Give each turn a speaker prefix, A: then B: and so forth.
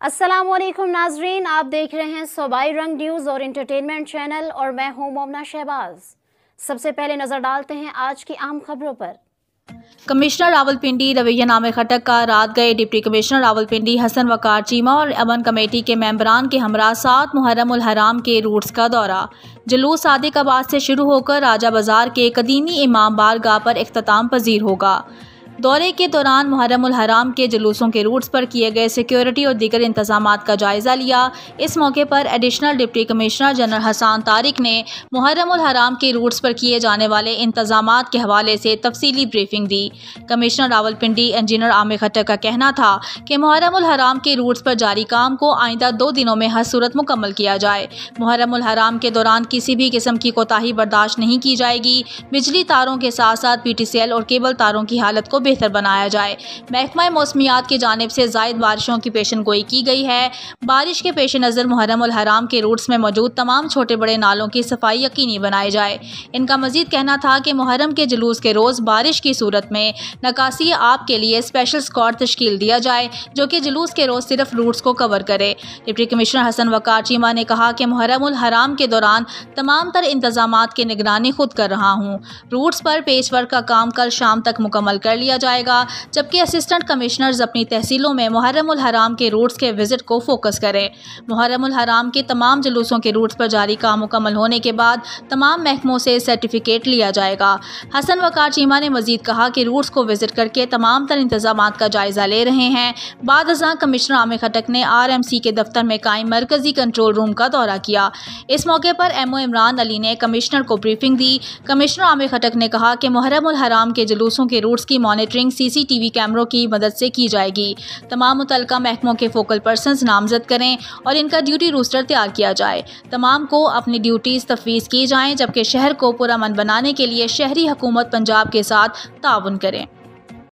A: अस्सलामुअलैकुम नाजरीन, आप देख रहे हैं सूबाई रंग न्यूज़ और इंटरटेनमेंट चैनल और मैं हूं मोमना शहबाज। सबसे पहले नजर डालते हैं आज की आम खबरों पर।
B: कमिश्नर रावलपिंडी रवैया-नामे खटक का रात गए डिप्टी कमिश्नर रावलपिंडी हसन वकार चीमा और अमन कमेटी के मेंबरान के हमरा 7 मुहर्रम उल हराम के रूट्स का दौरा। जुलूस सादिकाबाद से शुरू होकर राजा बाजार के कदीमी इमाम बारगाह पर इख्तिताम पजीर होगा। दौरे के दौरान मुहर्रम उल हराम के जुलूसों के रूट्स पर किए गए सिक्योरिटी और दीगर इंतजामात का जायजा लिया। इस मौके पर additional deputy commissioner general Hasan Tariq ने मुहर्रम उल हराम के रूट्स पर किए जाने वाले इंतजामात के हवाले से तफसीली ब्रीफिंग दी। कमिश्नर रावलपिंडी इंजीनियर आमिर खट्टर का कहना था कि मुहर्रम उल हराम के रूट्स पर जारी काम को आइंदा 2 दिनों में हर सूरत मुकम्मल किया जाए। मुहर्रम उल हराम के दौरान किसी भी किस्म की कोताही बर्दाश्त नहीं की जाएगी। बिजली तारों के साथ साथ PTCL और केबल तारों की हालत को बेहतर बनाया जाए। महकमा मौसमियात की जानिब से जायद बारिशों की पेशन गोई की गई है। बारिश के पेश नज़र मुहर्रम उल हराम के रूट्स में मौजूद तमाम छोटे बड़े नालों की सफाई यकीनी बनाई जाए। इनका मजीद कहना था कि मुहर्रम के जुलूस के रोज़ बारिश की सूरत में नकासी आप के लिए स्पेशल स्क्वाड तश्कील दिया जाए जो कि जुलूस के रोज़ सिर्फ रूट्स को कवर करे। डिप्टी कमिश्नर हसन वकार चीमा ने कहा कि मुहर्रम उल हराम के दौरान तमाम तर इंतजामात की निगरानी खुद कर रहा हूँ। रूट्स पर पेच वर्क का काम कल शाम तक मुकम्मल कर लिया जाएगा, जबकि असिस्टेंट कमिश्नर्स अपनी तहसीलों में मुहर्रम उल हराम के रूट्स के विजिट को फोकस करें। मुहर्रम उल हराम के तमाम जुलूसों के रूट्स पर जारी काम मुकम्मल होने के बाद तमाम महकमों से सर्टिफिकेट लिया जाएगा। हसन वकार चीमा ने मजीद कहा कि रूट्स को विजिट करके तमाम तर इंतजामात का जायजा ले रहे हैं। बाद अज़ां कमिश्नर आमिर खटक ने RMC के दफ्तर में कायम मरकजी कंट्रोल रूम का दौरा किया। इस मौके पर MO इमरान अली ने कमिश्नर को ब्रीफिंग दी। कमिश्नर आमिर खटक ने कहा कि मुहर्रम उल हराम के जुलूसों के रूट्स की मॉनिटरिंग CCTV कैमरों की मदद से की जाएगी। तमाम मुतल्लिका महकमों के फोकल पर्सन्स नामजद करें और इनका ड्यूटी रोस्टर तैयार किया जाए। तमाम को अपनी ड्यूटीज तफवीज़ की जाएं, जबकि शहर को पुरअमन बनाने के लिए शहरी हुकूमत पंजाब के साथ ताउन करें।